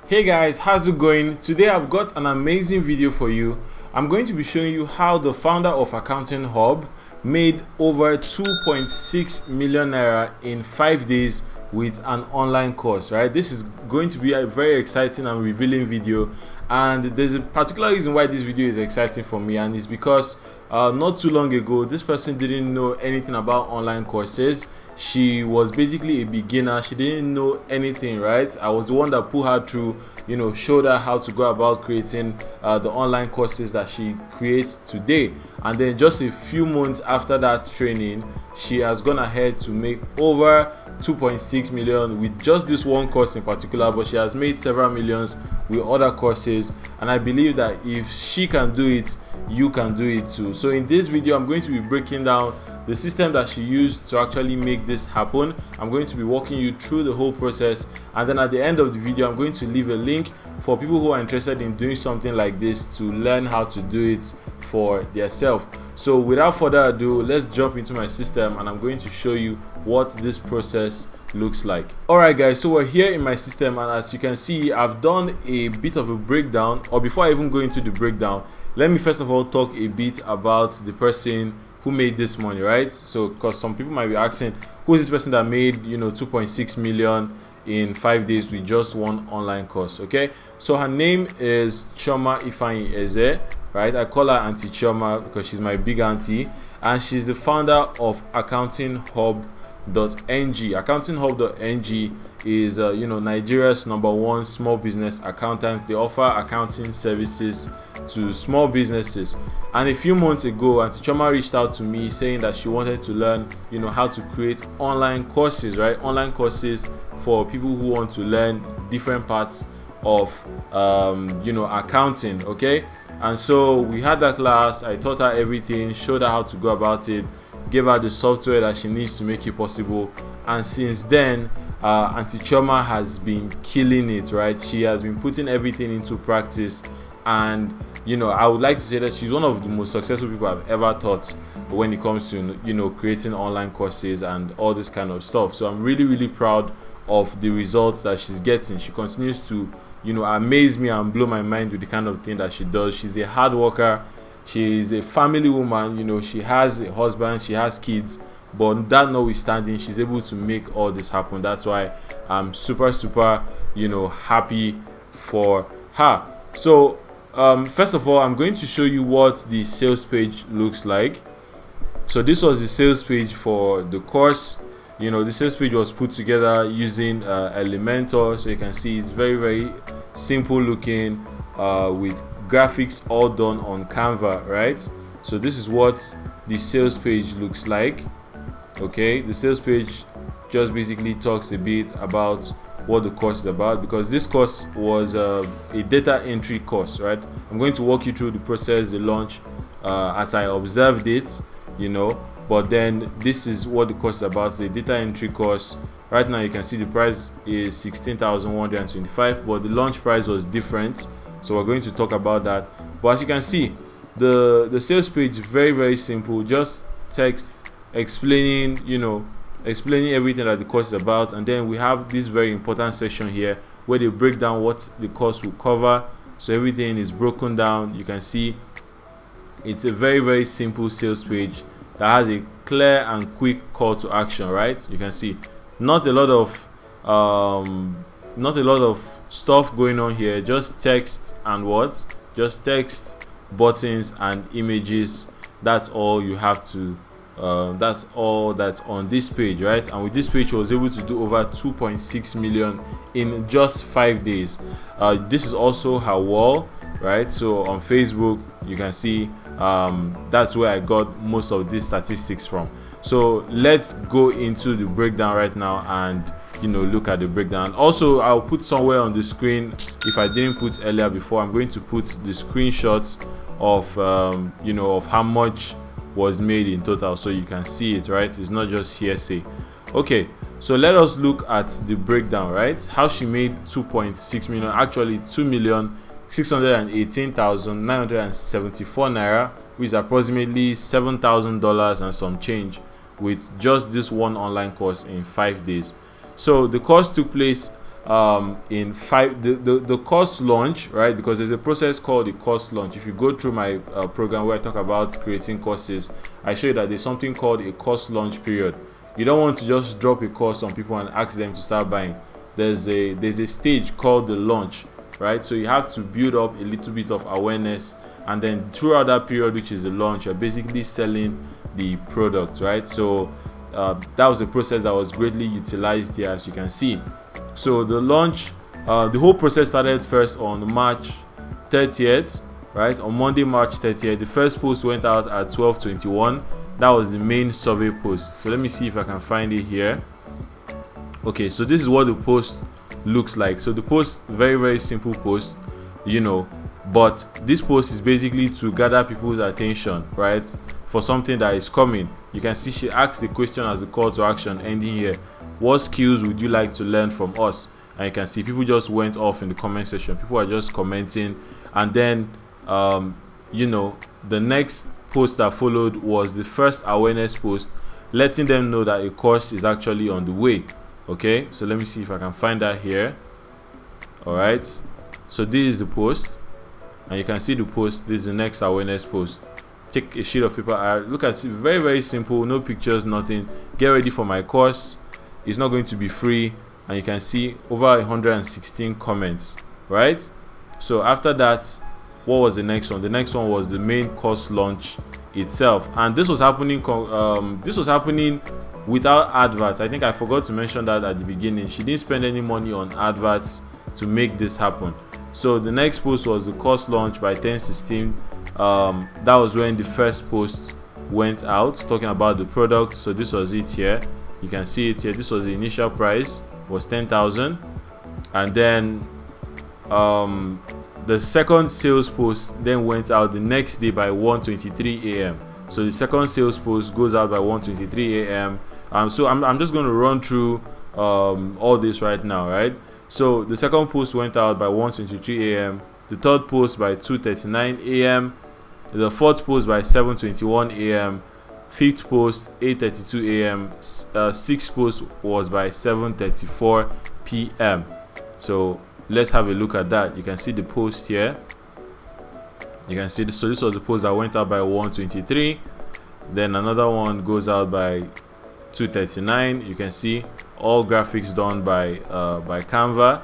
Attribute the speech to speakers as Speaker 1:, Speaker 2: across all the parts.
Speaker 1: Hey guys, how's it going? Today I've got an amazing video for you. I'm going to be showing you how the founder of Accounting Hub made over 2.6 million naira in 5 days with an online course, right? This is going to be a very exciting and revealing video, and there's a particular reason why this video is exciting for me, and it's because not too long ago this person didn't know anything about online courses. She was basically a beginner. She didn't know anything, right? I was the one that put her through, showed her how to go about creating the online courses that she creates today. And then just a few months after that training, she has gone ahead to make over 2.6 million with just this one course in particular, but she has made several millions with other courses, and I believe that if she can do it, you can do it too. So in this video I'm going to be breaking down the system that she used to actually make this happen. I'm going to be walking you through the whole process, and then at the end of the video I'm going to leave a link for people who are interested in doing something like this to learn how to do it for themselves. So without further ado, let's jump into my system and I'm going to show you what this process looks like. Alright guys, so we're here in my system, and as you can see I've done a bit of a breakdown. Or before I even go into the breakdown, let me first of all talk a bit about the person who made this money, right? So because some people might be asking, who is this person that made 2.6 million in 5 days with just one online course? Okay, so her name is Chioma Ifeanyi Eze, right? I call her Auntie Chioma because she's my big auntie, and she's the founder of accountinghub.ng. accountinghub.ng is Nigeria's #1 small business accountant. They offer accounting services to small businesses, and a few months ago Auntie Chioma reached out to me saying that she wanted to learn how to create online courses, right? Online courses for people who want to learn different parts of accounting. Okay, and so we had that class. I taught her everything, showed her how to go about it, gave her the software that she needs to make it possible, and since then Auntie Chioma has been killing it, right? She has been putting everything into practice, and I would like to say that she's one of the most successful people I've ever taught when it comes to creating online courses and all this kind of stuff. So I'm really proud of the results that she's getting. She continues to amaze me and blow my mind with the kind of thing that she does. She's a hard worker. She is a family woman. She has a husband, she has kids, but that notwithstanding, she's able to make all this happen. That's why I'm super happy for her. So first of all, I'm going to show you what the sales page looks like. So this was the sales page for the course. The sales page was put together using Elementor, so you can see it's very simple looking with graphics all done on Canva, right? So this is what the sales page looks like. Okay, the sales page just basically talks a bit about what the course is about, because this course was a data entry course, right? I'm going to walk you through the process, the launch, as I observed it, but then this is what the course is about. The data entry course. Right now you can see the price is 16,125, but the launch price was different, so we're going to talk about that. But as you can see, the sales page is very simple, just text explaining everything that the course is about, and then we have this very important section here where they break down what the course will cover. So everything is broken down. You can see it's a very simple sales page that has a clear and quick call to action, right? You can see not a lot of stuff going on here, just text and just text, buttons and images. That's all you have to that's all that's on this page, right? And with this page she was able to do over 2.6 million in just 5 days. This is also her wall, right? So on Facebook you can see that's where I got most of these statistics from. So let's go into the breakdown right now and look at the breakdown. Also, I'll put somewhere on the screen, if I didn't put earlier before, I'm going to put the screenshots of of how much was made in total, so you can see it, right? It's not just hearsay. Okay, so let us look at the breakdown, right? How she made 2.6 million, actually 2,618,974 naira, which is approximately $7,000 and some change, with just this one online course in 5 days. So the course took place in the course launch, right? Because there's a process called the course launch. If you go through my program where I talk about creating courses, I show you that there's something called a course launch period. You don't want to just drop a course on people and ask them to start buying. There's a stage called the launch, right? So you have to build up a little bit of awareness, and then throughout that period, which is the launch, you're basically selling the product, right? So that was a process that was greatly utilized here, as you can see. So the launch, the whole process started first on March 30th, right? On Monday, March 30th, the first post went out at 12:21. That was the main survey post. So let me see if I can find it here. Okay, so this is what the post looks like. So the post, very, very simple post, but this post is basically to gather people's attention, right, for something that is coming. You can see she asked the question as a call to action ending here. What skills would you like to learn from us? And you can see people just went off in the comment section. People are just commenting. And then the next post that followed was the first awareness post, letting them know that a course is actually on the way. Okay, so let me see if I can find that here. All right, so this is the post, and you can see the post. This is the next awareness post. Take a sheet of paper. Look at it, very, very simple, no pictures, nothing. Get ready for my course. It's not going to be free, and you can see over 116 comments, right? So after that, what was the next one? The next one was the main course launch itself, and this was happening without adverts. I think I forgot to mention that at the beginning. She didn't spend any money on adverts to make this happen. So the next post was the course launch by 10:16. That was when the first post went out talking about the product. So this was it here. You can see it here. This was the initial price, was 10,000, and then the second sales post then went out the next day by 1:23 a.m. So the second sales post goes out by 1:23 a.m. So I'm just going to run through all this right now, right? So the second post went out by 1:23 a.m. The third post by 2:39 a.m. The fourth post by 7:21 a.m. Fifth post 8:32 a.m. Sixth post was by 7:34 p.m. So let's have a look at that. You can see the post here. You can see so this was the post that went out by 1:23. Then another one goes out by 2:39. You can see all graphics done by Canva.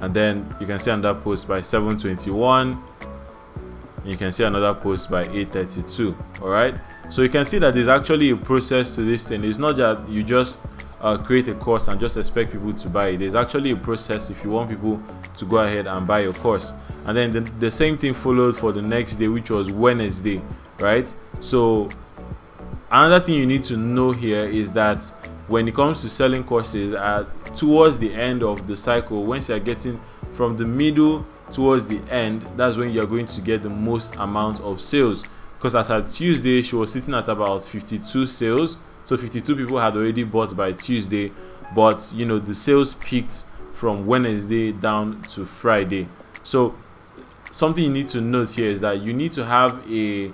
Speaker 1: And then you can see another post by 7:21. You can see another post by 8:32. All right, so you can see that there's actually a process to this thing. It's not that you just create a course and just expect people to buy it. There's actually a process if you want people to go ahead and buy your course. And then the same thing followed for the next day, which was Wednesday, right? So another thing you need to know here is that when it comes to selling courses, towards the end of the cycle, once you're getting from the middle towards the end, that's when you're going to get the most amount of sales. Because as at Tuesday, she was sitting at about 52 sales. So 52 people had already bought by Tuesday, but the sales peaked from Wednesday down to Friday. So something you need to note here is that you need to have a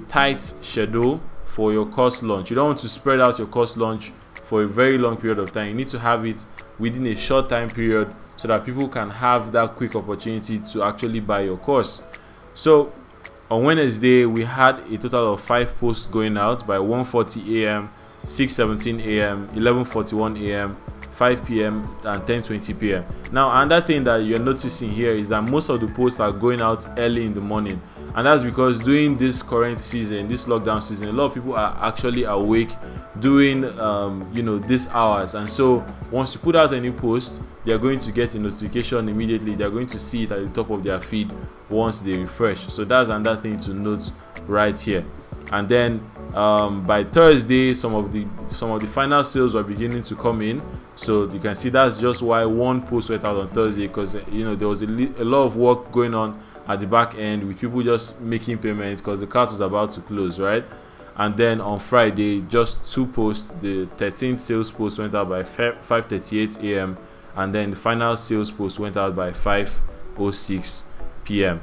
Speaker 1: tight schedule for your course launch. You don't want to spread out your course launch for a very long period of time. You need to have it within a short time period so that people can have that quick opportunity to actually buy your course. So on Wednesday, we had a total of 5 posts going out by 1:40 a.m., 6:17 a.m., 11:41 a.m., 5 p.m. and 10:20 p.m. Now, another thing that you're noticing here is that most of the posts are going out early in the morning, and that's because during this current season, this lockdown season, a lot of people are actually awake during these hours. And so once you put out any post, they are going to get a notification immediately. They are going to see it at the top of their feed once they refresh. So that's another thing to note right here. And then by Thursday, some of the final sales were beginning to come in. So you can see that's just why one post went out on Thursday, because there was a lot of work going on at the back end with people just making payments because the cart was about to close, right? And then on Friday, just 2 posts. The 13th sales post went out by 5:38 a.m. and then the final sales post went out by 5:06 p.m.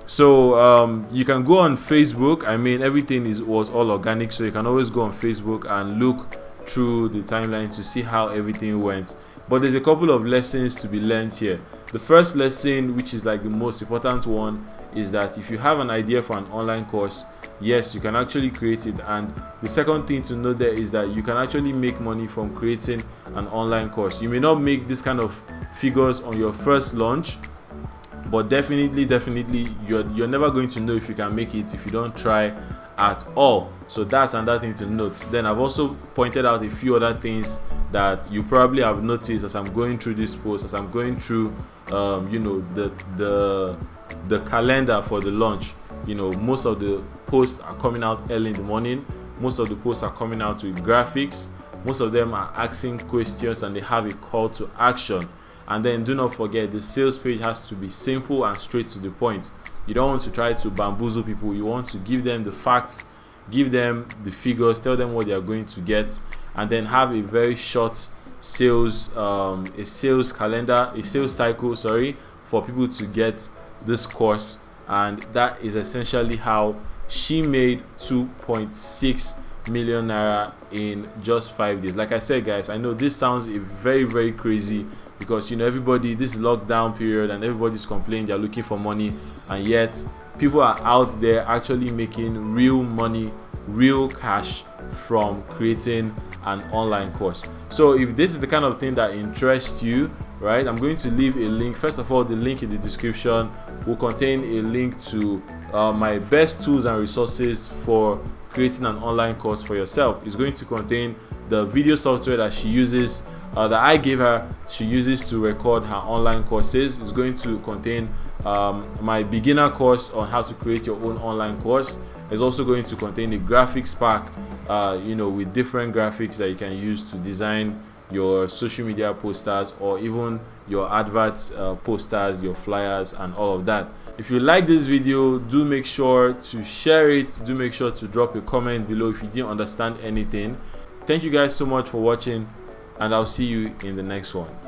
Speaker 1: So you can go on Facebook. I mean, everything was all organic, so you can always go on Facebook and look through the timeline to see how everything went. But there's a couple of lessons to be learned here. The first lesson, which is like the most important one, is that if you have an idea for an online course, yes, you can actually create it. And the second thing to note there is that you can actually make money from creating an online course. You may not make this kind of figures on your first launch, but definitely you're never going to know if you can make it if you don't try at all. So that's another thing to note. Then I've also pointed out a few other things that you probably have noticed as I'm going through this post, as I'm going through the calendar for the launch. Most of the posts are coming out early in the morning. Most of the posts are coming out with graphics. Most of them are asking questions and they have a call to action. And then do not forget, the sales page has to be simple and straight to the point. You don't want to try to bamboozle people. You want to give them the facts, give them the figures, tell them what they are going to get, and then have a very short sales calendar, a sales cycle, for people to get this course. And that is essentially how she made 2.6 million naira in just 5 days. Like I said, guys, I know this sounds very, very crazy, because everybody, this lockdown period, and everybody's complaining they're looking for money, and yet people are out there actually making real money, real cash from creating an online course. So if this is the kind of thing that interests you, right, I'm going to leave a link. First of all, the link in the description will contain a link to my best tools and resources for creating an online course for yourself. It's going to contain the video software that she uses, that I gave her, she uses to record her online courses. It's going to contain my beginner course on how to create your own online course. It's also going to contain a graphics pack, with different graphics that you can use to design your social media posters, or even your adverts posters, your flyers, and all of that. If you like this video, do make sure to share it. Do make sure to drop a comment below if you didn't understand anything. Thank you guys so much for watching, and I'll see you in the next one.